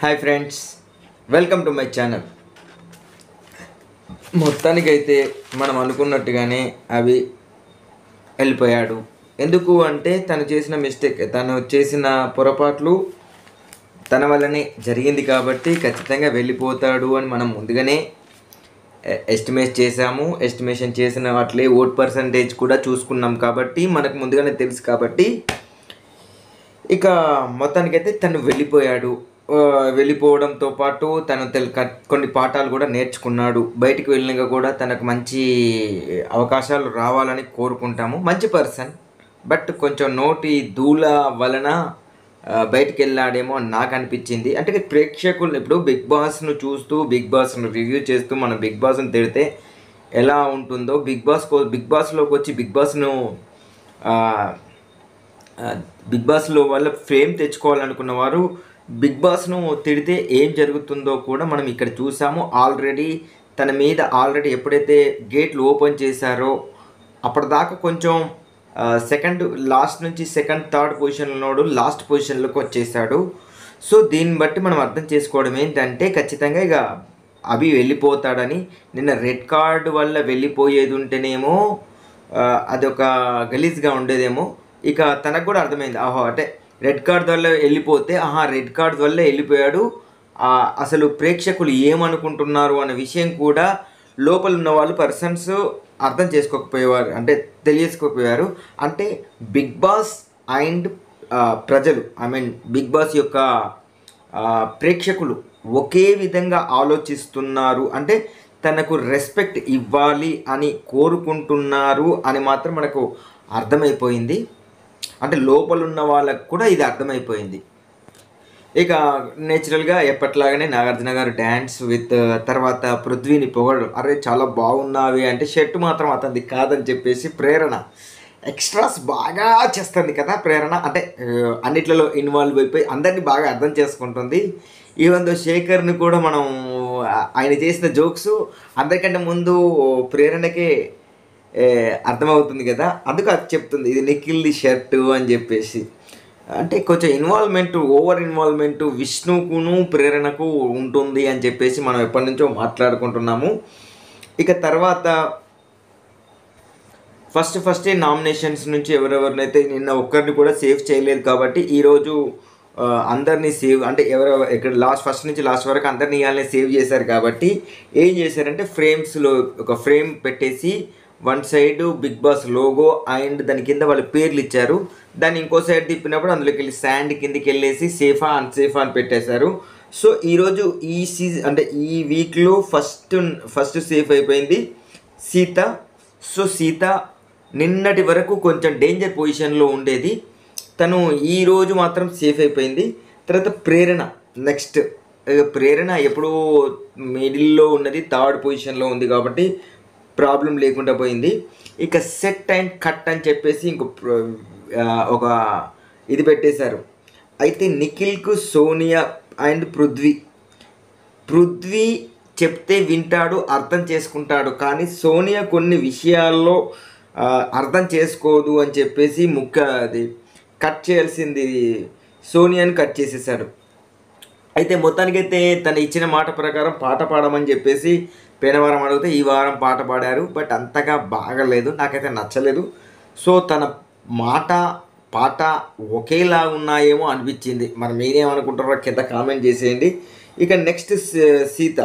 Hi friends, welcome to my channel. మొత్తానికైతే మనం అనుకున్నట్టుగానే అవి వెళ్ళిపోయాడు. ఎందుకు అంటే తను చేసిన మిస్టేక్, తను చేసిన పొరపాట్లు తన వల్లనే జరిగింది కాబట్టి ఖచ్చితంగా వెళ్ళిపోతాడు అని మనం ముందుగానే ఎస్టిమేషన్ చేసిన వాటిలే ఓట్ పర్సంటేజ్ కూడా చూసుకున్నాం కాబట్టి మనకు ముందుగానే తెలుసు కాబట్టి ఇక మొత్తానికైతే తను వెళ్ళిపోవడంతో పాటు తను కొన్ని పాఠాలు కూడా నేర్చుకున్నాడు. బయటికి వెళ్ళినాక కూడా తనకు మంచి అవకాశాలు రావాలని కోరుకుంటాము. మంచి పర్సన్, బట్ కొంచెం నోటి దూల వలన బయటికి వెళ్ళాడేమో అని నాకు అనిపించింది. అంటే ప్రేక్షకులు ఇప్పుడు బిగ్ బాస్ను చూస్తూ బిగ్ బాస్ను రివ్యూ చేస్తూ మనం బిగ్ బాస్ను తిడితే ఎలా ఉంటుందో బిగ్ బాస్లోకి వచ్చి బిగ్ బాస్లో వల్ల ఫేమ్ తెచ్చుకోవాలనుకున్న వారు బిగ్ బాస్ను తిడితే ఏం జరుగుతుందో కూడా మనం ఇక్కడ చూసాము. ఆల్రెడీ తన మీద ఎప్పుడైతే గేట్లు ఓపెన్ చేశారో అప్పటిదాకా కొంచెం లాస్ట్ నుంచి సెకండ్ థర్డ్ పొజిషన్లోనోడు లాస్ట్ పొజిషన్లోకి వచ్చేసాడు. సో దీన్ని బట్టి మనం అర్థం చేసుకోవడం ఏంటంటే ఖచ్చితంగా ఇక అభి వెళ్ళిపోతాడని. నిన్న రెడ్ కార్డు వల్ల వెళ్ళిపోయేది ఉంటేనేమో అదొక గలీజ్గా ఉండేదేమో. ఇక తనకు కూడా అర్థమైంది, అంటే రెడ్ కార్డ్ వల్ల వెళ్ళిపోతే రెడ్ కార్డ్ వల్ల వెళ్ళిపోయాడు, అసలు ప్రేక్షకులు ఏమనుకుంటున్నారు అనే విషయం కూడా లోపల ఉన్న వాళ్ళు పర్సన్స్ అర్థం చేసుకోకపోయేవారు, అంటే తెలియసుకోకపోయారు. అంటే బిగ్ బాస్ అండ్ ప్రజలు, బిగ్ బాస్ యొక్క ప్రేక్షకులు ఒకే విధంగా ఆలోచిస్తున్నారు, అంటే తనకు రెస్పెక్ట్ ఇవ్వాలి అని కోరుకుంటున్నారు అని మాత్రం మనకు అర్థమైపోయింది. అంటే లోపల ఉన్న వాళ్ళకు కూడా ఇది అర్థమైపోయింది. ఇక నేచురల్గా ఎప్పట్లాగానే నాగార్జున గారు డ్యాన్స్ విత్ తర్వాత పృథ్వీని పొగడడం, అరే చాలా బాగున్నావి అంటే షర్ట్ మాత్రం అతనిది కాదని చెప్పేసి ప్రేరణ ఎక్స్ట్రాస్ బాగా చేస్తుంది కదా. ప్రేరణ అంటే అన్నిట్లలో ఇన్వాల్వ్ అయిపోయి అందరినీ బాగా అర్థం చేసుకుంటుంది. ఈవెన్ దో శేఖర్ని కూడా మనం ఆయన చేసిన జోక్స్ అందరికంటే ముందు ప్రేరణకే అర్థమవుతుంది కదా, అందుకు అది చెప్తుంది ఇది నిఖిల్ది షర్టు అని చెప్పేసి. అంటే కొంచెం ఓవర్ ఇన్వాల్వ్మెంట్ విష్ణుకును ప్రేరణకు ఉంటుంది అని చెప్పేసి మనం ఎప్పటి నుంచో మాట్లాడుకుంటున్నాము. ఇక తర్వాత ఫస్టే నామినేషన్స్ నుంచి ఎవరెవరినైతే నిన్న ఒక్కరిని కూడా సేవ్ చేయలేదు కాబట్టి ఈరోజు అందరినీ సేవ్, అంటే ఇక్కడ ఫస్ట్ నుంచి లాస్ట్ వరకు అందరినీ ఇవ్వాలని సేవ్ చేశారు కాబట్టి ఏం చేశారంటే ఫ్రేమ్స్లో ఒక ఫ్రేమ్ పెట్టేసి one side Bigg Boss logo and దాని కింద వాళ్ళ పేర్లు ఇచ్చారు. దాన్ని ఇంకో సైడ్ తిప్పినప్పుడు అందులోకి వెళ్ళి శాండ్ కిందికి వెళ్ళేసి సేఫా అన్సేఫా అని పెట్టేశారు. సో ఈరోజు ఈ వీక్లో ఫస్ట్ సేఫ్ అయిపోయింది సీత. సో సీత నిన్నటి వరకు కొంచెం డేంజర్ పొజిషన్లో ఉండేది, తను ఈరోజు మాత్రం సేఫ్ అయిపోయింది. తర్వాత ప్రేరణ ఎప్పుడూ మిడిల్లో ఉన్నది, థర్డ్ పొజిషన్లో ఉంది కాబట్టి ప్రాబ్లం లేకుండా పోయింది. ఇక సెట్ అండ్ కట్ అని చెప్పేసి ఒక ఇది పెట్టేశారు. అయితే నిఖిల్కు సోనియా అండ్ పృథ్వీ చెప్తే వింటాడు, అర్థం చేసుకుంటాడు, కానీ సోనియా కొన్ని విషయాల్లో అర్థం చేసుకోదు అని చెప్పేసి అది కట్ చేయాల్సింది సోనియాని కట్ చేసేసాడు. అయితే మొత్తానికైతే తను ఇచ్చిన మాట ప్రకారం పాట పాడమని చెప్పేసి పోయిన వారం అడిగితే ఈ వారం పాట పాడారు, బట్ అంతగా బాగలేదు, నాకైతే నచ్చలేదు. సో తన పాట ఒకేలా ఉన్నాయేమో అనిపించింది. మరి మీరేమనుకుంటారో కింద కామెంట్ చేసేయండి. ఇక నెక్స్ట్ సీత,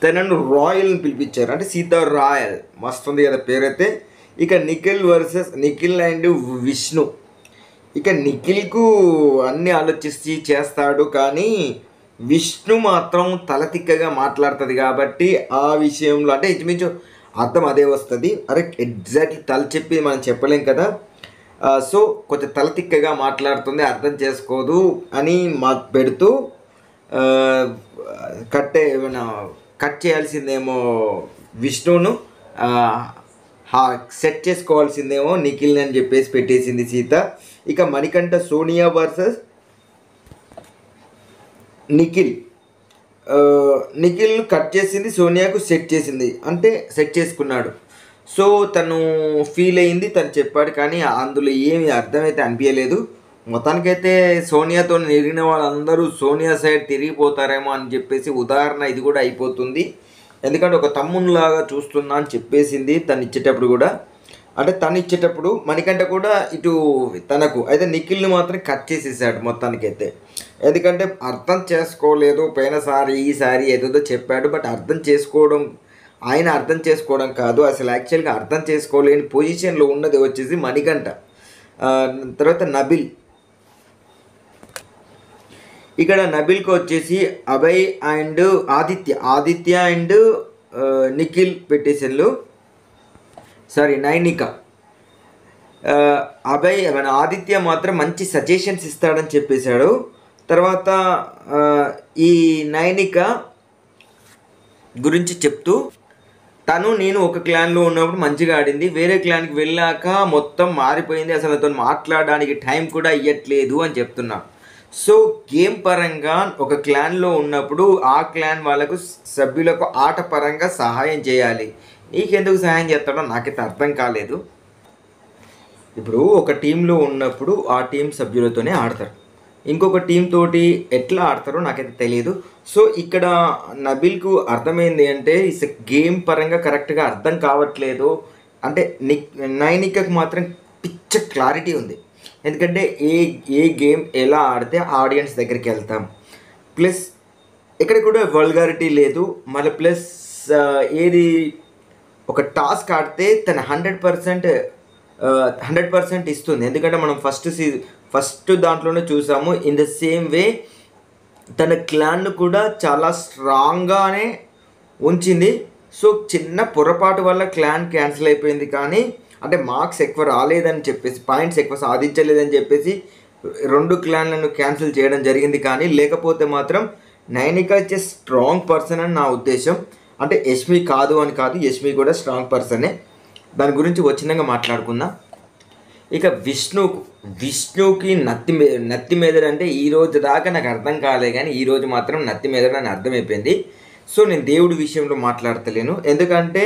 తనను రాయల్ని పిలిపించారు, అంటే సీత రాయల్, మస్తు ఉంది కదా పేరైతే. ఇక నిఖిల్ అండ్ విష్ణు. ఇక నిఖిల్కు అన్నీ ఆలోచించి చేస్తాడు, కానీ విష్ణు మాత్రం తలతిక్కగా మాట్లాడుతుంది కాబట్టి ఆ విషయంలో అంటే ఇంచుమించు అర్థం అదే వస్తుంది. అరే ఎగ్జాక్ట్లీ తల చెప్పి మనం చెప్పలేం కదా. సో కొంచెం తలతిక్కగా మాట్లాడుతుంది, అర్థం చేసుకోదు అని పెడుతూ కట్ చేయాల్సిందేమో విష్ణును, సెట్ చేసుకోవాల్సిందేమో నిఖిల్ అని చెప్పేసి పెట్టేసింది సీత. ఇక మణికంఠ సోనియా వర్సెస్ నిఖిల్ కట్ చేసింది, సోనియాకు సెట్ చేసింది, అంటే సెట్ చేసుకున్నాడు. సో తను ఫీల్ అయింది, తను చెప్పాడు, కానీ అందులో ఏమి అర్థమైతే అనిపించలేదు. మొత్తానికైతే సోనియాతో నెరిగిన వాళ్ళందరూ సోనియా సైడ్ తిరిగిపోతారేమో అని చెప్పేసి ఉదాహరణ ఇది కూడా అయిపోతుంది. ఎందుకంటే ఒక తమ్మునిలాగా చూస్తున్నా అని చెప్పేసింది తను ఇచ్చేటప్పుడు కూడా. అంటే తను ఇచ్చేటప్పుడు మణికంఠ కూడా ఇటు తనకు అయితే నిఖిల్ని మాత్రం కట్ చేసేసాడు మొత్తానికైతే. ఎందుకంటే అర్థం చేసుకోలేదు, పోయినసారి ఈసారి ఏదేదో చెప్పాడు, బట్ ఆయన అర్థం చేసుకోవడం కాదు, అసలు యాక్చువల్గా అర్థం చేసుకోలేని పొజిషన్లో ఉన్నది వచ్చేసి మణికంఠ. తర్వాత నబిల్, ఇక్కడ నబిల్కి వచ్చేసి అభయ్ అండ్ ఆదిత్య అండ్ నిఖిల్ పెట్టేసారు. నైనిక. ఆదిత్య మాత్రం మంచి సజెషన్స్ ఇస్తాడని చెప్పేశాడు. తర్వాత ఈ నైనిక గురించి చెప్తూ నేను ఒక క్లాన్లో ఉన్నప్పుడు మంచిగా ఆడింది, వేరే క్లాన్కి వెళ్ళాక మొత్తం మారిపోయింది, అసలు అతను మాట్లాడడానికి టైం కూడా ఇవ్వట్లేదు అని చెప్తున్నా. సో గేమ్ పరంగా ఒక క్లాన్లో ఉన్నప్పుడు ఆ క్లాన్ వాళ్ళకు సభ్యులకు ఆట పరంగా సహాయం చేయాలి. నీకెందుకు సహాయం చేస్తాడో నాకైతే అర్థం కాలేదు. ఇప్పుడు ఒక టీంలో ఉన్నప్పుడు ఆ టీం సభ్యులతోనే ఆడతారు, ఇంకొక టీం తోటి ఎట్లా ఆడతారో నాకైతే తెలియదు. సో ఇక్కడ నబిల్కు అర్థమైంది అంటే గేమ్ పరంగా కరెక్ట్గా అర్థం కావట్లేదు అంటే. నైనికకు మాత్రం పిచ్చ క్లారిటీ ఉంది, ఎందుకంటే ఏ గేమ్ ఎలా ఆడితే ఆడియన్స్ దగ్గరికి వెళ్తాం, ప్లస్ ఇక్కడ కూడా వల్గారిటీ లేదు, మళ్ళీ ప్లస్ ఏది ఒక టాస్క్ ఆడితే తన 100% ఇస్తుంది. ఎందుకంటే మనం ఫస్ట్ దాంట్లోనే చూసాము. ఇన్ ద సేమ్ వే తన క్లాన్ను కూడా చాలా స్ట్రాంగ్గానే ఉంచింది. సో చిన్న పొరపాటు వల్ల క్లాన్ క్యాన్సిల్ అయిపోయింది, కానీ అంటే మార్క్స్ ఎక్కువ రాలేదని చెప్పేసి, పాయింట్స్ ఎక్కువ సాధించలేదని చెప్పేసి 2 క్లాన్లను క్యాన్సిల్ చేయడం జరిగింది. కానీ లేకపోతే మాత్రం నైనిక ఇచ్చే స్ట్రాంగ్ పర్సన్ అని నా ఉద్దేశం. అంటే యష్మి కాదు అని కాదు, యష్మి కూడా స్ట్రాంగ్ పర్సనే. దాని గురించి వచ్చినాక మాట్లాడుకుందాం. ఇక విష్ణుకి నత్తి మెదడు అంటే ఈరోజు దాకా నాకు అర్థం కాలే, కానీ ఈరోజు మాత్రం నత్తి మెదడు అని అర్థమైపోయింది. సో నేను దేవుడి విషయంలో మాట్లాడతలేను, ఎందుకంటే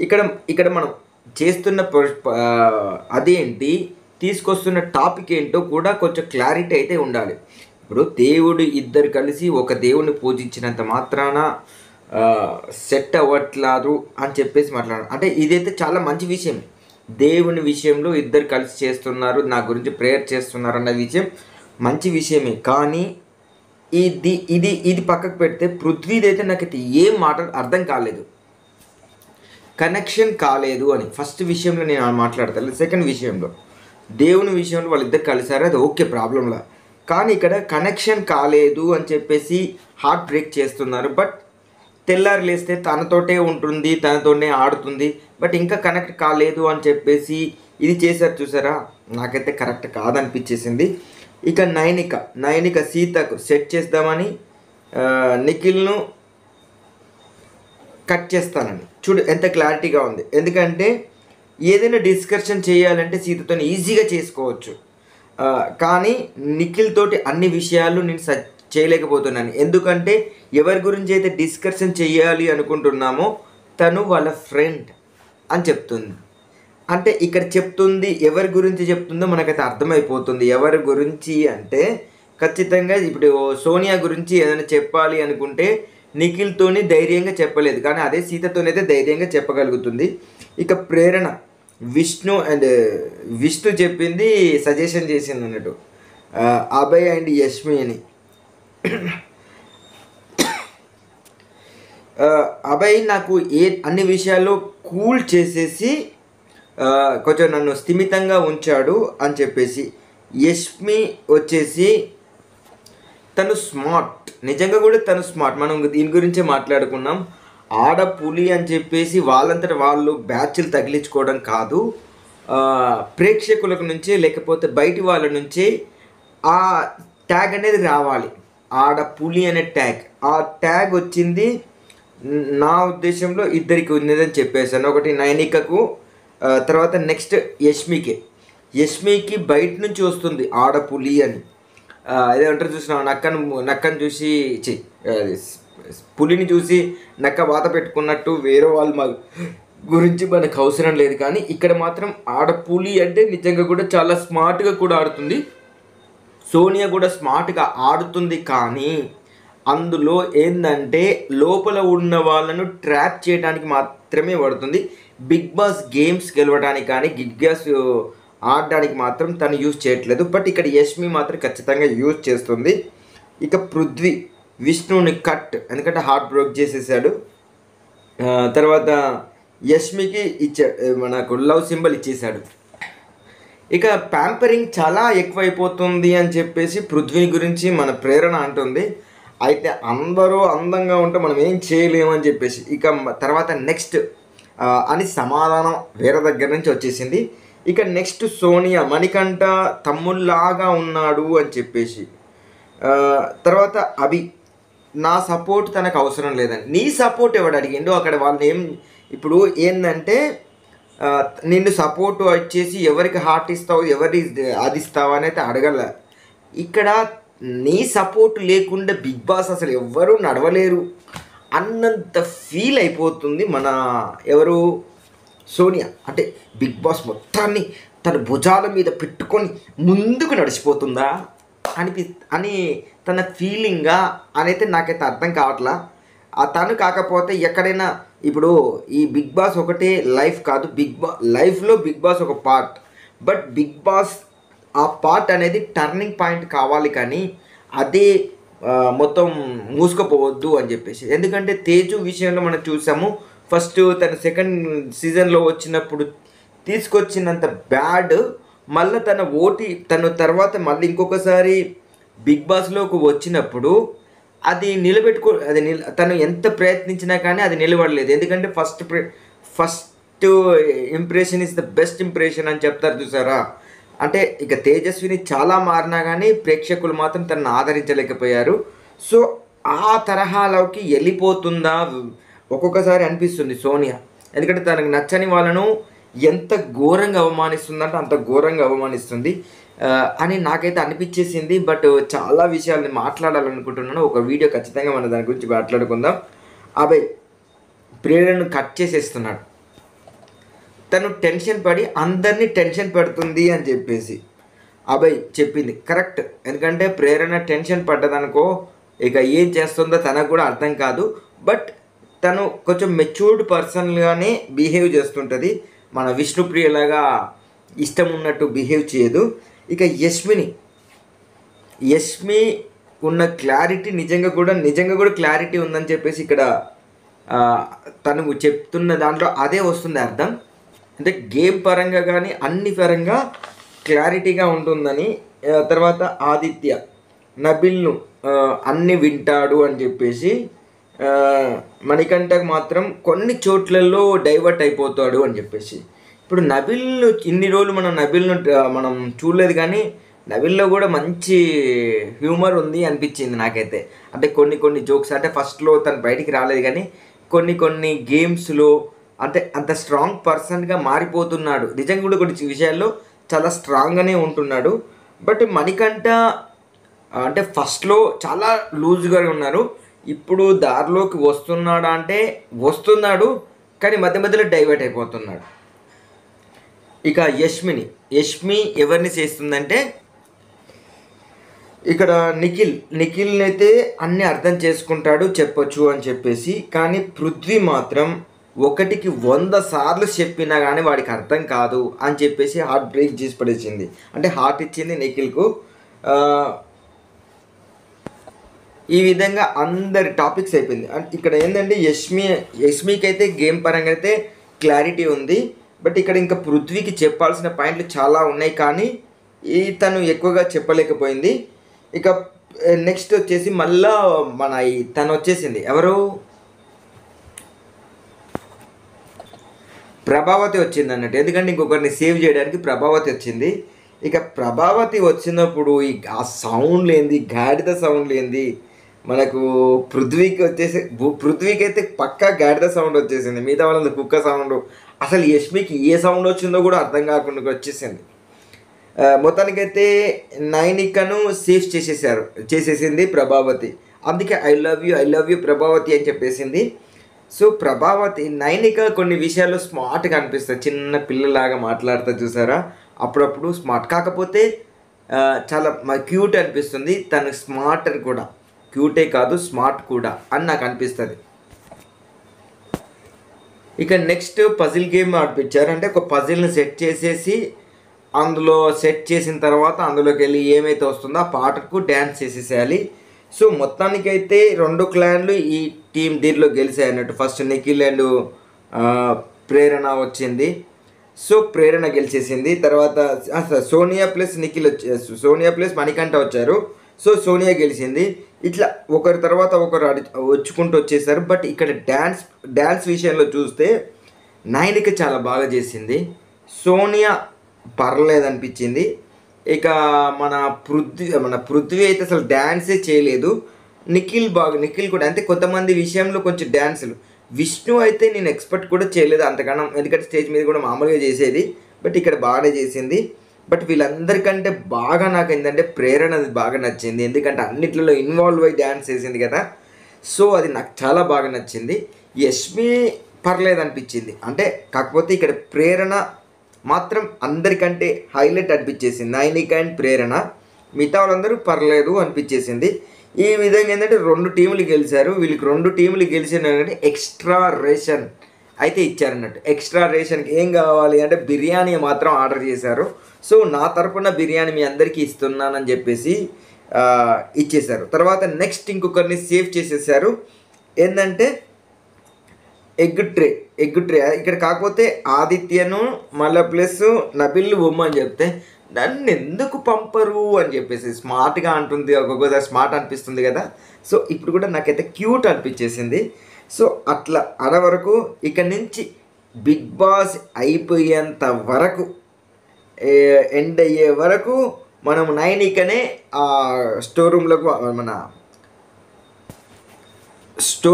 ఇక్కడ మనం చేస్తున్న అదేంటి, తీసుకొస్తున్న టాపిక్ ఏంటో కూడా కొంచెం క్లారిటీ అయితే ఉండాలి. ఇప్పుడు దేవుడు ఇద్దరు కలిసి ఒక దేవుడిని పూజించినంత మాత్రాన సెట్ అవ్వట్లేదు అని చెప్పేసి మాట్లాడారు. అంటే ఇదైతే చాలా మంచి విషయం, దేవుని విషయంలో ఇద్దరు కలిసి చేస్తున్నారు, నా గురించి ప్రేయర్ చేస్తున్నారు అన్న విషయం మంచి విషయమే. కానీ ఇది పక్కకు పెడితే పృథ్వీదైతే నాకైతే ఏం మాట అర్థం కాలేదు, కనెక్షన్ కాలేదు అని ఫస్ట్ విషయంలో నేను మాట్లాడతాను. సెకండ్ విషయంలో దేవుని విషయంలో వాళ్ళిద్దరు కలిసారు, అది ఓకే ప్రాబ్లంలా. కానీ ఇక్కడ కనెక్షన్ కాలేదు అని చెప్పేసి హార్ట్ బ్రేక్ చేస్తున్నారు. బట్ తెల్లారి లేస్తే తనతోటే ఉంటుంది, తనతోనే ఆడుతుంది, బట్ ఇంకా కనెక్ట్ కాలేదు అని చెప్పేసి ఇది చేశారు. చూసారా, నాకైతే కరెక్ట్ కాదనిపించేసింది. ఇక నైనిక సీతకు సెట్ చేద్దామని నిఖిల్ను కట్ చేస్తానని చూడు ఎంత క్లారిటీగా ఉంది. ఎందుకంటే ఏదైనా డిస్కషన్ చేయాలంటే సీతతో ఈజీగా చేసుకోవచ్చు, కానీ నిఖిల్ తోటి అన్ని విషయాలు నేను చేయలేకపోతున్నాను. ఎందుకంటే ఎవరి గురించి అయితే డిస్కషన్ చేయాలి అనుకుంటున్నామో తను వాళ్ళ ఫ్రెండ్ అని చెప్తుంది. అంటే ఇక్కడ చెప్తుంది ఎవరి గురించి చెప్తుందో మనకైతే అర్థమైపోతుంది. ఎవరి గురించి అంటే ఖచ్చితంగా ఇప్పుడు సోనియా గురించి ఏదైనా చెప్పాలి అనుకుంటే నిఖిల్తోని ధైర్యంగా చెప్పలేదు, కానీ అదే సీతతోనైతే ధైర్యంగా చెప్పగలుగుతుంది. ఇక ప్రేరణ విష్ణు చెప్పింది సజెషన్ చేసింది అన్నట్టు అభయ్ అండ్ యష్మి అని. అభయ్ నాకు అన్ని విషయాల్లో కూల్ చేసేసి కొంచెం నన్ను స్థిమితంగా ఉంచాడు అని చెప్పేసి. యష్మి వచ్చేసి తను స్మార్ట్, నిజంగా కూడా తను స్మార్ట్. మనం దీని గురించే మాట్లాడుకున్నాం. ఆడపులి అని చెప్పేసి వాళ్ళంతటా వాళ్ళు బ్యాచ్లు తగిలించుకోవడం కాదు, ప్రేక్షకులకు నుంచే లేకపోతే బయటి వాళ్ళ నుంచే ఆ ట్యాగ్ అనేది రావాలి, ఆడపులి అనే ట్యాగ్. ఆ ట్యాగ్ వచ్చింది నా ఉద్దేశంలో ఇద్దరికి ఉన్నదని చెప్పేసాను. ఒకటి నైనికకు, తర్వాత నెక్స్ట్ యష్మికి బయట నుంచి వస్తుంది ఆడపులి అని. అదేమంటారు చూసినా, నక్కను చూసి పులిని చూసి నక్క వాత పెట్టుకున్నట్టు వేరే వాళ్ళ గురించి మనకు అవసరం లేదు. కానీ ఇక్కడ మాత్రం ఆడపులి అంటే నిజంగా కూడా చాలా స్మార్ట్గా కూడా ఆడుతుంది. సోనియా కూడా స్మార్ట్గా ఆడుతుంది, కానీ అందులో ఏంటంటే లోపల ఉన్న వాళ్ళను ట్రాప్ చేయడానికి మాత్రమే పడుతుంది. బిగ్ బాస్ గేమ్స్ గెలవడానికి కానీ బిగ్ బాస్ ఆడడానికి మాత్రం తను యూజ్ చేయట్లేదు. బట్ ఇక్కడ యష్మి మాత్రం ఖచ్చితంగా యూజ్ చేస్తుంది. ఇక పృథ్వీ విష్ణుని కట్, ఎందుకంటే హార్ట్ బ్రోక్ చేసేసాడు. తర్వాత యష్మికి మనకు లవ్ సింబల్ ఇచ్చేసాడు. ఇక ప్యాంపరింగ్ చాలా ఎక్కువైపోతుంది అని చెప్పేసి పృథ్వీ గురించి మన ప్రేరణ అంటుంది. అయితే అందరూ అందంగా ఉంటే మనం ఏం చేయలేమని చెప్పేసి ఇక తర్వాత నెక్స్ట్ అని సమాధానం వేరే దగ్గర నుంచి వచ్చేసింది. ఇక నెక్స్ట్ సోనియా మణికంఠ తమ్ముళ్ళలాగా ఉన్నాడు అని చెప్పేసి, తర్వాత అభి నా సపోర్ట్ తనకు అవసరం లేదని. నీ సపోర్ట్ ఎవడు అడిగిండు అక్కడ? వాళ్ళు ఏం ఇప్పుడు ఏంటంటే నిన్ను సపోర్ట్ వచ్చేసి ఎవరికి హార్ట్ ఇస్తావు, ఎవరి అది ఇస్తావు అని అయితే అడగల. ఇక్కడ నీ సపోర్ట్ లేకుండా బిగ్ బాస్ అసలు ఎవ్వరూ నడవలేరు అన్నంత ఫీల్ అయిపోతుంది మన ఎవరు సోనియా. అంటే బిగ్ బాస్ మొత్తాన్ని తన భుజాల మీద పెట్టుకొని ముందుకు నడిచిపోతుందా అని తన ఫీలింగ్గా అనైతే నాకైతే అర్థం కావట్లా. తను కాకపోతే ఎక్కడైనా ఇప్పుడు ఈ బిగ్ బాస్ ఒకటే లైఫ్ కాదు, లైఫ్లో బిగ్ బాస్ ఒక పార్ట్. బట్ బిగ్ బాస్ ఆ పార్ట్ అనేది టర్నింగ్ పాయింట్ కావాలి, కానీ అదే మొత్తం మూసుకుపోవద్దు అని చెప్పేసి. ఎందుకంటే తేజు విషయంలో మనం చూసాము, ఫస్ట్ తన సెకండ్ సీజన్లో వచ్చినప్పుడు తీసుకొచ్చినంత బ్యాడ్ మళ్ళీ తను తర్వాత మళ్ళీ ఇంకొకసారి బిగ్ బాస్లోకి వచ్చినప్పుడు అది తను ఎంత ప్రయత్నించినా కానీ అది నిలబడలేదు. ఎందుకంటే first impression is the best impression అని చెప్తారు చూసారా. అంటే ఇక తేజస్విని చాలా మారినా కానీ ప్రేక్షకులు మాత్రం తనను ఆదరించలేకపోయారు. సో ఆ తరహాలోకి వెళ్ళిపోతుందా ఒక్కొక్కసారి అనిపిస్తుంది సోనియా. ఎందుకంటే తనకు నచ్చని వాళ్ళను ఎంత ఘోరంగా అవమానిస్తుందంటే అంత ఘోరంగా అవమానిస్తుంది అని నాకైతే అనిపించేసింది. బట్ చాలా విషయాలని మాట్లాడాలనుకుంటున్నాను. ఒక వీడియో ఖచ్చితంగా మనం దాని గురించి మాట్లాడుకుందాం. అబ్బాయి ప్రేరణను కట్ చేసేస్తున్నాడు. తను టెన్షన్ పడి అందరినీ టెన్షన్ పెడుతుంది అని చెప్పేసి అబ్బాయి చెప్పింది కరెక్ట్. ఎందుకంటే ప్రేరణ టెన్షన్ పడ్డదనుకో ఇక ఏం చేస్తుందో తనకు కూడా అర్థం కాదు. బట్ తను కొంచెం మెచ్యూర్డ్ పర్సన్గానే బిహేవ్ చేస్తుంటుంది. మన విష్ణుప్రియలాగా ఇష్టం ఉన్నట్టు బిహేవ్ చేయదు. ఇక యష్మి ఉన్న క్లారిటీ నిజంగా కూడా క్లారిటీ ఉందని చెప్పేసి ఇక్కడ తను చెప్తున్న దాంట్లో అదే వస్తుంది అర్థం. అంటే గేమ్ పరంగా కానీ అన్ని పరంగా క్లారిటీగా ఉంటుందని. తర్వాత ఆదిత్య నబిల్ను అన్ని వింటాడు అని చెప్పేసి, మణికంఠకు మాత్రం కొన్ని చోట్లలో డైవర్ట్ అయిపోతాడు అని చెప్పేసి. ఇప్పుడు నబిల్ ఇన్ని రోజులు నబిల్ను మనం చూడలేదు, కానీ నబిల్లో కూడా మంచి హ్యూమర్ ఉంది అనిపించింది నాకైతే. అంటే కొన్ని జోక్స్ అంటే ఫస్ట్లో తను బయటికి రాలేదు, కానీ కొన్ని గేమ్స్లో అంటే అంత స్ట్రాంగ్ పర్సన్గా మారిపోతున్నాడు. నిజంగా కూడా కొన్ని విషయాల్లో చాలా స్ట్రాంగ్గానే ఉంటున్నాడు. బట్ మణికంఠ అంటే ఫస్ట్లో చాలా లూజ్గా ఉన్నారు, ఇప్పుడు దారిలోకి వస్తున్నాడా అంటే వస్తున్నాడు, కానీ మధ్యలో డైవర్ట్ అయిపోతున్నాడు. ఇక యష్మి ఎవరిని చేస్తుందంటే ఇక్కడ నిఖిల్ని అయితే అన్నీ అర్థం చేసుకుంటాడు చెప్పొచ్చు అని చెప్పేసి, కానీ పృథ్వీ మాత్రం 1కి 100 సార్లు చెప్పినా కానీ వాడికి అర్థం కాదు అని చెప్పేసి హార్ట్ బ్రేక్ చేసి పడేసింది. అంటే హార్ట్ ఇచ్చింది నిఖిల్కు. ఈ విధంగా అందరి టాపిక్స్ అయిపోయింది. అంటే ఇక్కడ ఏంటంటే యష్మికి అయితే గేమ్ పరంగా అయితే క్లారిటీ ఉంది. బట్ ఇక్కడ ఇంకా పృథ్వీకి చెప్పాల్సిన పాయింట్లు చాలా ఉన్నాయి, కానీ తను ఎక్కువగా చెప్పలేకపోయింది. ఇక నెక్స్ట్ వచ్చేసి మళ్ళా తను వచ్చేసింది ఎవరు ప్రభావతి వచ్చింది అన్నట్టు. ఎందుకంటే ఇంకొకరిని సేవ్ చేయడానికి ప్రభావతి వచ్చింది. ఇక ప్రభావతి వచ్చినప్పుడు ఆ సౌండ్ లేనిది, గాడిద సౌండ్ లేనిది మనకు పృథ్వీకి అయితే పక్కా గాడిద సౌండ్ వచ్చేసింది. మిగతా వాళ్ళది కుక్క సౌండ్. అసలు యష్మికి ఏ సౌండ్ వచ్చిందో కూడా అర్థం కాకుండా వచ్చేసింది. మొత్తానికైతే నైనికను సేవ్ చేసేసింది ప్రభావతి. అందుకే ఐ లవ్ యూ ప్రభావతి అని చెప్పేసింది. సో ప్రభావతి నైనిక కొన్ని విషయాల్లో స్మార్ట్గా అనిపిస్తుంది, చిన్న పిల్లలాగా మాట్లాడుతూ చూసారా, అప్పుడప్పుడు స్మార్ట్. కాకపోతే చాలా క్యూట్ అనిపిస్తుంది. తను స్మార్ట్ కూడా, క్యూటే కాదు స్మార్ట్ కూడా అని నాకు అనిపిస్తుంది. ఇక నెక్స్ట్ పజిల్ గేమ్ ఆడిపించారు. అంటే ఒక పజిల్ని సెట్ చేసేసి అందులో సెట్ చేసిన తర్వాత అందులోకి వెళ్ళి ఏమైతే వస్తుందో ఆ పాటకు డ్యాన్స్ చేసేసేయాలి. సో మొత్తానికైతే 2 క్లాన్లు ఈ టీం దీంట్లో గెలిచాయి అన్నట్టు. ఫస్ట్ నిఖిల్ అండ్ ప్రేరణ వచ్చింది. సో ప్రేరణ గెలిచేసింది. తర్వాత సోనియా ప్లస్ నిఖిల్ సోనియా ప్లస్ మణికంఠ వచ్చారు. సో సోనియా గెలిచింది. ఇట్లా ఒకరి తర్వాత ఒకరు వచ్చుకుంటూ వచ్చేసారు. బట్ ఇక్కడ డ్యాన్స్ విషయంలో చూస్తే నైనిక చాలా బాగా చేసింది, సోనియా పర్లేదనిపించింది. ఇక మన పృథ్వీ అయితే అసలు డ్యాన్సే చేయలేదు. నిఖిల్ కూడా అంతే. కొంతమంది విషయంలో కొంచెం డ్యాన్సులు. విష్ణు అయితే నేను ఎక్స్పెక్ట్ కూడా చేయలేదు అంతకన్నా, ఎందుకంటే స్టేజ్ మీద కూడా మామూలుగా చేసేది. బట్ ఇక్కడ బాగానే చేసింది. బట్ వీళ్ళందరికంటే బాగా నాకు ఏంటంటే ప్రేరణ అది బాగా నచ్చింది, ఎందుకంటే అన్నిట్లలో ఇన్వాల్వ్ అయ్యి డ్యాన్స్ చేసింది కదా. సో అది నాకు చాలా బాగా నచ్చింది. యష్మి పర్లేదు అనిపించింది, అంటే కాకపోతే ఇక్కడ ప్రేరణ మాత్రం అందరికంటే హైలైట్ అనిపించేసింది. నైనిక అండ్ ప్రేరణ, మిగతా వాళ్ళందరూ పర్లేదు అనిపించేసింది. ఈ విధంగా ఏంటంటే 2 టీములు గెలిచారు. వీళ్ళకి 2 టీములు గెలిచినంటే ఎక్స్ట్రా రేషన్ అయితే ఇచ్చారన్నట్టు. ఎక్స్ట్రా రేషన్కి ఏం కావాలి అంటే బిర్యానీ మాత్రం ఆర్డర్ చేశారు. సో నా తరపున బిర్యానీ మీ అందరికీ ఇస్తున్నానని చెప్పేసి ఇచ్చేశారు. తర్వాత నెక్స్ట్ ఇంకొకరిని సేవ్ చేసేసారు, ఏంటంటే ఎగ్ ట్రే. ఇక్కడ కాకపోతే ఆదిత్యను మళ్ళీ ప్లస్ నబిల్ బొమ్మ అని చెప్తే నన్ను ఎందుకు పంపరు అని చెప్పేసి స్మార్ట్గా అంటుంది, ఒక్కొక్కసారి స్మార్ట్ అనిపిస్తుంది కదా. సో ఇప్పుడు కూడా నాకైతే క్యూట్ అనిపించేసింది. సో అట్లా అన వరకు ఇక నుంచి బిగ్ బాస్ అయిపోయేంత వరకు ఎండ్ అయ్యే వరకు మనం నైనికనే స్టోర్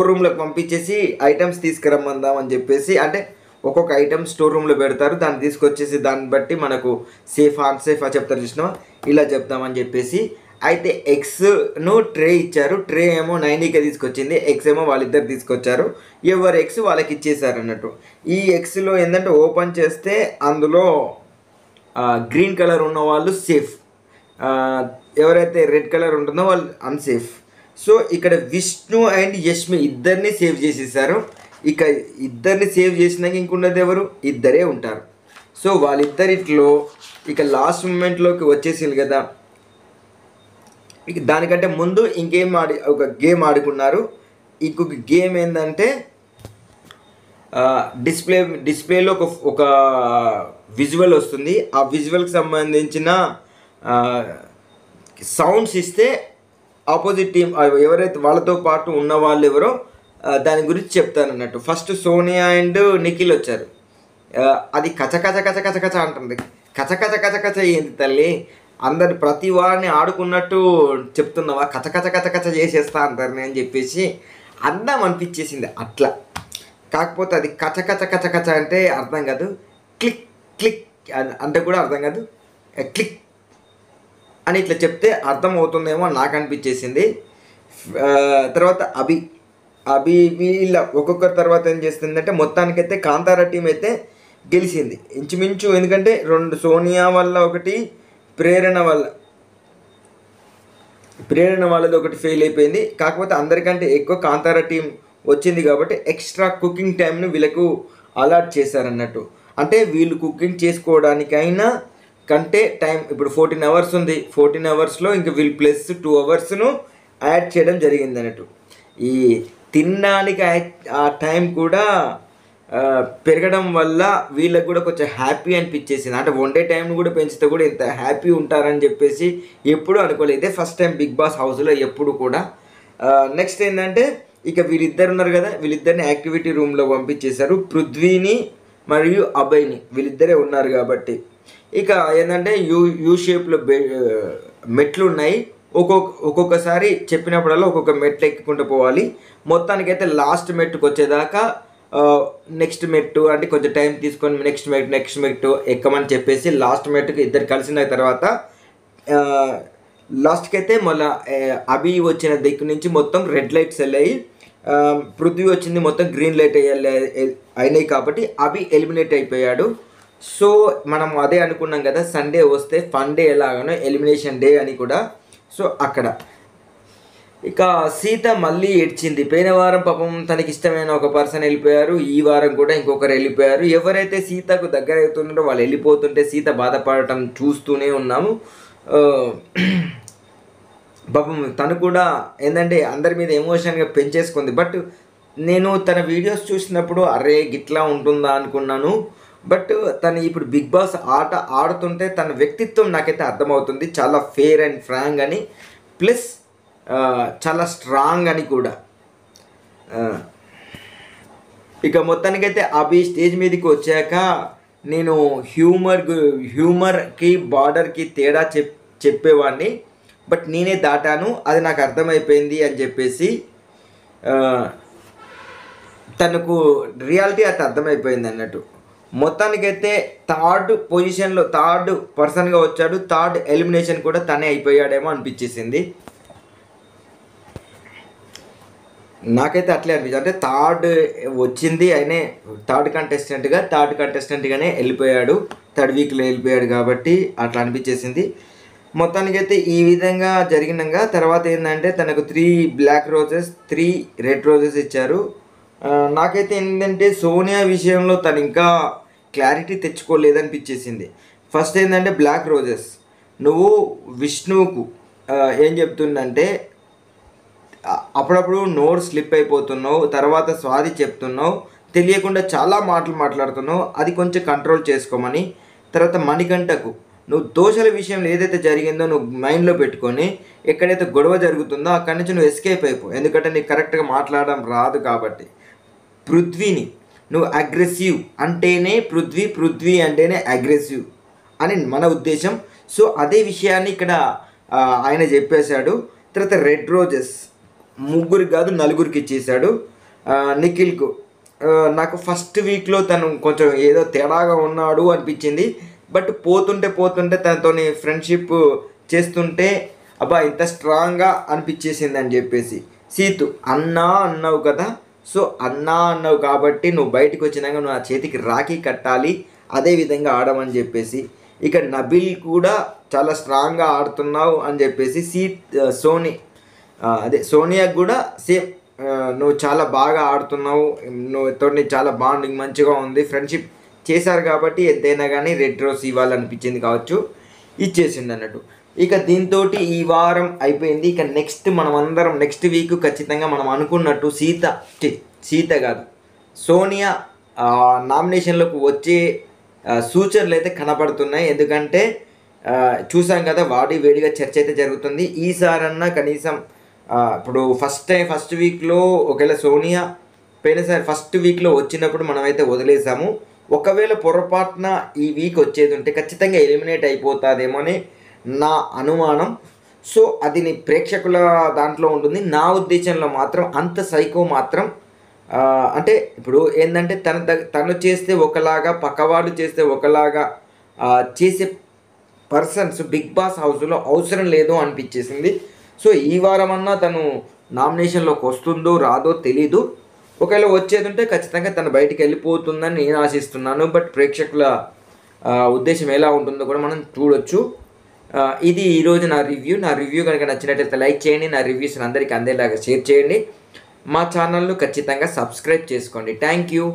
రూమ్లోకి పంపించేసి ఐటమ్స్ తీసుకురమ్మందాం అని చెప్పేసి, అంటే ఒక్కొక్క ఐటమ్ స్టోర్ రూమ్లో పెడతారు, దాన్ని తీసుకొచ్చేసి దాన్ని బట్టి మనకు సేఫ్ అన్సేఫ్ చెప్తారు చూసినా, ఇలా చెప్తామని చెప్పేసి. అయితే ఎగ్స్ను ట్రే ఇచ్చారు. ట్రే ఏమో నైనిక తీసుకొచ్చింది, ఎగ్స్ ఏమో వాళ్ళిద్దరు తీసుకొచ్చారు. ఎవరు ఎగ్స్ వాళ్ళకి ఇచ్చేసారు అన్నట్టు. ఈ ఎగ్స్లో ఏంటంటే ఓపెన్ చేస్తే అందులో గ్రీన్ కలర్ ఉన్న వాళ్ళు సేఫ్, ఎవరైతే రెడ్ కలర్ ఉంటుందో వాళ్ళు అన్సేఫ్. సో ఇక్కడ విష్ణు అండ్ యష్మి ఇద్దరిని సేవ్ చేసేసారు. ఇక ఇద్దరిని సేవ్ చేసినాక ఇంకున్నది ఎవరు, ఇద్దరే ఉంటారు. సో వాళ్ళిద్దరిట్లో ఇక లాస్ట్ మూమెంట్లోకి వచ్చేసింది కదా. ఇక దానికంటే ముందు ఒక గేమ్ ఆడుకున్నారు. ఇంకొక గేమ్ ఏంటంటే డిస్ప్లేలో ఒక విజువల్ వస్తుంది. ఆ విజువల్కి సంబంధించిన సౌండ్స్ ఇస్తే ఆపోజిట్ టీం ఎవరైతే వాళ్ళతో పాటు ఉన్న వాళ్ళు ఎవరో దాని గురించి చెప్తానన్నట్టు. ఫస్ట్ సోనియా అండ్ నిఖిల్ వచ్చారు. అది కచ కచ కచ కచ కచ అంటుంది. కచ కచ కచ కచ ఏంది తల్లి, అందరు ప్రతి వారిని ఆడుకున్నట్టు చెప్తున్నావా, కచ కచ కచ కచ చేసేస్తా అంటారు అని చెప్పేసి అందం అనిపించేసింది అట్లా. కాకపోతే అది కచ కచ కచ కచ అంటే అర్థం కాదు, క్లిక్ క్లిక్ అంటే కూడా అర్థం కాదు, క్లిక్ అని ఇట్లా చెప్తే అర్థం అవుతుందేమో నాకు అనిపించేసింది. తర్వాత అభి వీళ్ళ ఒక్కొక్కరి తర్వాత ఏం చేస్తుందంటే మొత్తానికైతే కాంతారా టీం అయితే గెలిచింది ఇంచుమించు. ఎందుకంటే 2 సోనియా వల్ల ఒకటి, ప్రేరణ వాళ్ళది ఒకటి ఫెయిల్ అయిపోయింది. కాకపోతే అందరికంటే ఎక్కువ కాంతారా టీం వచ్చింది కాబట్టి ఎక్స్ట్రా కుకింగ్ టైంను వీళ్ళకు అలాట్ చేశారన్నట్టు. అంటే వీళ్ళు కుకింగ్ చేసుకోవడానికైనా కంటే టైం ఇప్పుడు 14 అవర్స్ ఉంది. 14 అవర్స్లో ఇంకా వీళ్ళు ప్లస్ 2 అవర్స్ను యాడ్ చేయడం జరిగింది అన్నట్టు. ఈ తినడానికి ఆ టైం కూడా పెరగడం వల్ల వీళ్ళకి కూడా కొంచెం హ్యాపీ అనిపించేసింది. అంటే వండే టైంను కూడా పెంచితే కూడా ఇంత హ్యాపీ ఉంటారని చెప్పేసి ఎప్పుడూ అనుకోలేదు. ఇదే ఫస్ట్ టైం బిగ్ బాస్ హౌస్లో ఎప్పుడు కూడా. నెక్స్ట్ ఏంటంటే ఇక వీళ్ళిద్దరు ఉన్నారు కదా, వీళ్ళిద్దరిని యాక్టివిటీ రూమ్లో పంపించేశారు. పృథ్వీని మరియు అభయ్ని, వీళ్ళిద్దరే ఉన్నారు కాబట్టి. ఇక ఏంటంటే యూ షేప్లో మెట్లు ఉన్నాయి. ఒక్కొక్కసారి చెప్పినప్పుడల్లా ఒక్కొక్క మెట్లు ఎక్కుకుంటూ పోవాలి. మొత్తానికైతే లాస్ట్ మెట్టుకు వచ్చేదాకా నెక్స్ట్ మెట్టు అంటే కొంచెం టైం తీసుకొని నెక్స్ట్ మెట్టు ఎక్కమని చెప్పేసి లాస్ట్ మెట్టుకు ఇద్దరు కలిసిన తర్వాత లాస్ట్కి అయితే మళ్ళీ అభి వచ్చిన దిక్కు నుంచి మొత్తం రెడ్ లైట్స్ వెళ్ళాయి, పృథ్వీ వచ్చింది మొత్తం గ్రీన్ లైట్ అయినాయి కాబట్టి అభి ఎలిమినేట్ అయిపోయాడు. సో మనం అదే అనుకున్నాం కదా, సండే వస్తే ఫన్ డే ఎలాగనో ఎలిమినేషన్ డే అని కూడా. సో అక్కడ ఇక సీత మళ్ళీ ఏడ్చింది. పోయిన వారం పాపం తనకి ఇష్టమైన ఒక పర్సన్ వెళ్ళిపోయారు, ఈ వారం కూడా ఇంకొకరు వెళ్ళిపోయారు. ఎవరైతే సీతకు దగ్గర అవుతున్నారో వాళ్ళు వెళ్ళిపోతుంటే సీత బాధపడటం చూస్తూనే ఉన్నాము. పాపం తను కూడా ఏంటంటే అందరి మీద ఎమోషన్గా పెంచేసుకుంది. బట్ నేను తన వీడియోస్ చూసినప్పుడు అరే గిట్లా ఉంటుందా అనుకున్నాను. బట్ తను ఇప్పుడు బిగ్ బాస్ ఆట ఆడుతుంటే తన వ్యక్తిత్వం నాకైతే అర్థమవుతుంది. చాలా ఫేర్ అండ్ ఫ్రాంక్ అని, ప్లస్ చాలా స్ట్రాంగ్ అని కూడా. ఇక మొత్తానికైతే అభి స్టేజ్ మీదకి వచ్చాక నేను హ్యూమర్కి బార్డర్కి తేడా చెప్పేవాడిని, బట్ నేనే దాటాను, అది నాకు అర్థమైపోయింది అని చెప్పేసి తనకు రియాలిటీ అది అర్థమైపోయింది అన్నట్టు. మొత్తానికైతే థర్డ్ పొజిషన్లో థర్డ్ పర్సన్గా వచ్చాడు. థర్డ్ ఎలిమినేషన్ కూడా తనే అయిపోయాడేమో అనిపించేసింది. నాకైతే అట్లే అనిపించింది. అంటే థర్డ్ వచ్చింది ఆయనే థర్డ్ కంటెస్టెంట్గానే వెళ్ళిపోయాడు, థర్డ్ వీక్లో వెళ్ళిపోయాడు కాబట్టి అట్లా అనిపించేసింది. మొత్తానికైతే ఈ విధంగా జరిగినాక తర్వాత ఏంటంటే తనకు 3 బ్లాక్ రోజెస్ 3 రెడ్ రోజెస్ ఇచ్చారు. నాకైతే ఏంటంటే సోనియా విషయంలో తను ఇంకా క్లారిటీ తెచ్చుకోలేదనిపించేసింది. ఫస్ట్ ఏంటంటే బ్లాక్ రోజెస్, నువ్వు విష్ణువుకు ఏం చెప్తుందంటే అప్పుడప్పుడు నోరు స్లిప్ అయిపోతున్నావు, తర్వాత స్వాది చెప్తున్నావు, తెలియకుండా చాలా మాటలు మాట్లాడుతున్నావు, అది కొంచెం కంట్రోల్ చేసుకోమని. తర్వాత మణికంఠకు నువ్వు దోషల విషయంలో ఏదైతే జరిగిందో నువ్వు మైండ్లో పెట్టుకొని ఎక్కడైతే గొడవ జరుగుతుందో అక్కడి నుంచి నువ్వు ఎస్కేప్ అయిపో, ఎందుకంటే నీకు కరెక్ట్గా మాట్లాడడం రాదు కాబట్టి. పృథ్వీని నువ్వు అగ్రెసివ్ అంటేనే పృథ్వీ అంటేనే అగ్రెసివ్ అని మన ఉద్దేశం. సో అదే విషయాన్ని ఇక్కడ ఆయన చెప్పేశాడు. తర్వాత రెడ్ రోజెస్ 3 కాదు 4కి ఇచ్చేసాడు. నిఖిల్కు నాకు ఫస్ట్ వీక్లో తను కొంచెం ఏదో తేడాగా ఉన్నాడు అనిపించింది, బట్ పోతుంటే తనతోని ఫ్రెండ్షిప్ చేస్తుంటే అబ్బా ఇంత స్ట్రాంగ్గా అనిపించేసింది అని చెప్పేసి. సీతు అన్నావు కదా, సో అన్నావు కాబట్టి నువ్వు బయటకు వచ్చినాక నువ్వు ఆ చేతికి రాఖీ కట్టాలి, అదే విధంగా ఆడమని చెప్పేసి. ఇక నబిల్ కూడా చాలా స్ట్రాంగ్గా ఆడుతున్నావు అని చెప్పేసి. సోనియాకు కూడా సేమ్, నువ్వు చాలా బాగా ఆడుతున్నావు, నువ్వు చాలా బాండింగ్ మంచిగా ఉంది, ఫ్రెండ్షిప్ చేశారు కాబట్టి ఎంతైనా కానీ రెడ్ రోజ్ ఇవ్వాలనిపించింది కావచ్చు, ఇచ్చేసింది అన్నట్టు. ఇక దీంతో ఈ వారం అయిపోయింది. ఇక నెక్స్ట్ వీక్ ఖచ్చితంగా మనం అనుకున్నట్టు సీత కాదు సోనియా నామినేషన్లోకి వచ్చే సూచనలు అయితే కనపడుతున్నాయి. ఎందుకంటే చూసాం కదా వాడి వేడిగా చర్చ అయితే జరుగుతుంది. ఈసారన్నా కనీసం ఇప్పుడు ఫస్ట్ వీక్లో ఒకవేళ సోనియా పోయినసారి ఫస్ట్ వీక్లో వచ్చినప్పుడు మనమైతే వదిలేసాము. ఒకవేళ పొరపాటున ఈ వీక్ వచ్చేది ఉంటే ఖచ్చితంగా ఎలిమినేట్ అయిపోతుందేమో అని నా అనుమానం. సో అది నీ ప్రేక్షకుల దాంట్లో ఉంటుంది. నా ఉద్దేశంలో మాత్రం అంత సైకో మాత్రం అంటే ఇప్పుడు ఏంటంటే తను చేస్తే ఒకలాగా పక్కవాడు చేస్తే ఒకలాగా చేసే పర్సన్స్ బిగ్ బాస్ హౌస్లో అవసరం లేదు అనిపించేసింది. సో ఈ వారమన్నా తను నామినేషన్లోకి వస్తుందో రాదో తెలీదు. ఒకవేళ వచ్చేది ఉంటే ఖచ్చితంగా తను బయటికి వెళ్ళిపోతుందని నేను ఆశిస్తున్నాను. బట్ ప్రేక్షకుల ఉద్దేశం ఎలా ఉంటుందో కూడా మనం చూడొచ్చు. ఇది ఈరోజు నా రివ్యూ కనుక నచ్చినట్లయితే లైక్ చేయండి, నా రివ్యూస్ని అందరికీ అందేలాగా షేర్ చేయండి, మా ఛానల్ను ఖచ్చితంగా సబ్స్క్రైబ్ చేసుకోండి. Thank you.